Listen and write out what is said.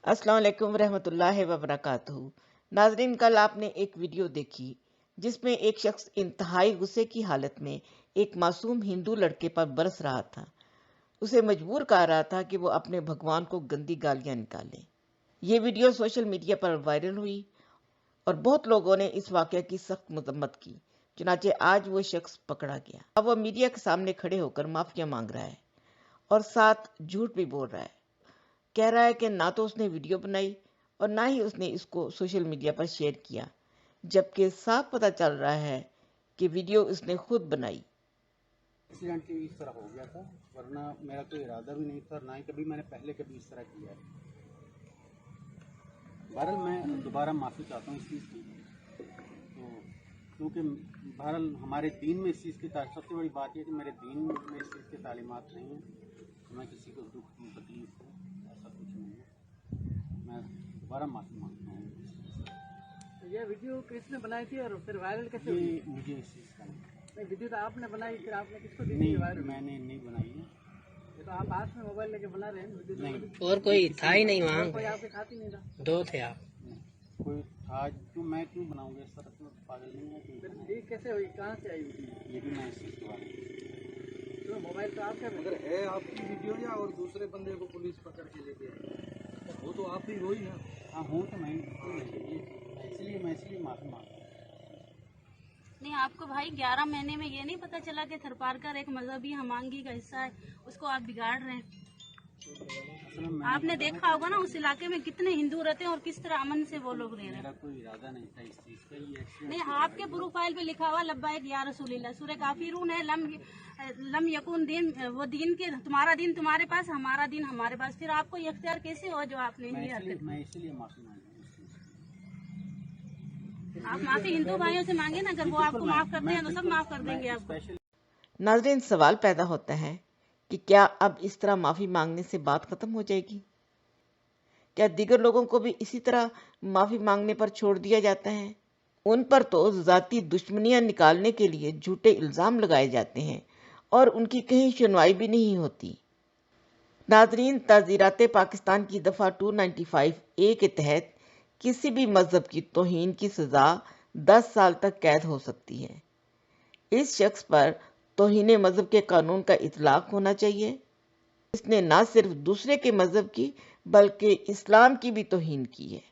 अस्सलाम वालेकुम रहमतुल्लाहि व बरकातहू। नाजरीन, कल आपने एक वीडियो देखी जिसमें एक शख्स इंतहाई गुस्से की हालत में एक मासूम हिंदू लड़के पर बरस रहा था। उसे मजबूर कर रहा था कि वो अपने भगवान को गंदी गालियां निकाले। ये वीडियो सोशल मीडिया पर वायरल हुई और बहुत लोगों ने इस वाकये की सख्त मजम्मत की। चुनाचे आज वो शख्स पकड़ा गया। अब वो मीडिया के सामने खड़े होकर माफिया मांग रहा है और साथ झूठ भी बोल रहा है। कह रहा है कि ना तो उसने वीडियो बनाई और ना ही उसने इसको सोशल मीडिया पर शेयर किया, जबकि साफ पता चल रहा है कि वीडियो उसने खुद बनाई। एक्सीडेंट इस तरह हो गया था, वरना मेरा कोई इरादा भी नहीं था, ना ही कभी मैंने पहले कभी इस तरह किया है। बहरहाल मैं दोबारा माफ़ी चाहता हूँ इस चीज़ की, तो क्योंकि बहरहाल हमारे दीन में इस चीज़ की सबसे बड़ी बात यह कि मेरे दीन में इस चीज़ की तालीमात नहीं है कि मैं किसी को दुख दूँ, तकलीफ हो, ऐसा कुछ नहीं है। मैं दोबारा माफ़ी मांगता हूँ। ये वीडियो किसने बनाई थी और फिर वायरल कैसे हुई? ये मुझे इस चीज़ का नहीं, वीडियो तो आपने बनाई, फिर आपने किसको दी नहीं, वायरल? मैंने नहीं बनाई है। ये तो आप हाथ में मोबाइल लेके बना रहे हैं वीडियो। नहीं, और कोई था ही नहीं वहाँ, कोई आपके साथ ही नहीं था? दो थे आप। कोई था मैं क्यों बनाऊंगा इस तरह से? पागल नहीं है फिर कि लीक कैसे हुई, कहाँ से आई वीडियो? ये भी मैं इस चीज़ के बारे में तो मोबाइल तो आपका भी अगर है आपकी वीडियो या और दूसरे बंदे को पुलिस पकड़ के लेके आई, वो तो आप ही हो ही ना। हाँ हूँ तो मैं इसलिए माफ़ी मांगता हूँ। नहीं, आपको भाई 11 महीने में ये नहीं पता चला कि थरपारकर एक मजहबी हमांगी का हिस्सा है, उसको आप बिगाड़ रहे हैं। असल में आपने देखा होगा ना उस इलाके में कितने हिंदू रहते हैं और किस तरह अमन से वो लोग रह रहे हैं। मेरा कोई इरादा नहीं था इस चीज़ का। ये एक्सीडेंट नहीं, आपके प्रोफाइल पे लिखा हुआ लब्बाइक या रसूलिल्लाह, सूरह काफिरून है, लम यकुन दिन, वो दीन के तुम्हारा दिन तुम्हारे पास, हमारा दिन हमारे पास। फिर आपको ये इख्तियार कैसे हो जो आपने ये हरकत? मैं इसलिए माफ़ी मांग रहा हूँ इस चीज़ की। आप माफी हिंदू भाइयों से मांगे ना, अगर वो आपको माफ करते हैं तो सब माफ कर देंगे आपको। नाजरीन, सवाल पैदा होता है कि क्या अब इस तरह माफी मांगने से बात खत्म हो जाएगी? क्या दीगर लोगों को भी इसी तरह माफी मांगने पर छोड़ दिया जाता है? उन पर तो जाती दुश्मनियां निकालने के लिए झूठे इल्जाम लगाए जाते हैं और उनकी कहीं सुनवाई भी नहीं होती। नाजरीन, ताज़ीरात पाकिस्तान की दफ़ा 295A के तहत किसी भी मजहब की तौहीन की सज़ा 10 साल तक कैद हो सकती है। इस शख्स पर तौहीन मजहब के कानून का इतलाक होना चाहिए। इसने न सिर्फ दूसरे के मजहब की बल्कि इस्लाम की भी तौहीन की है।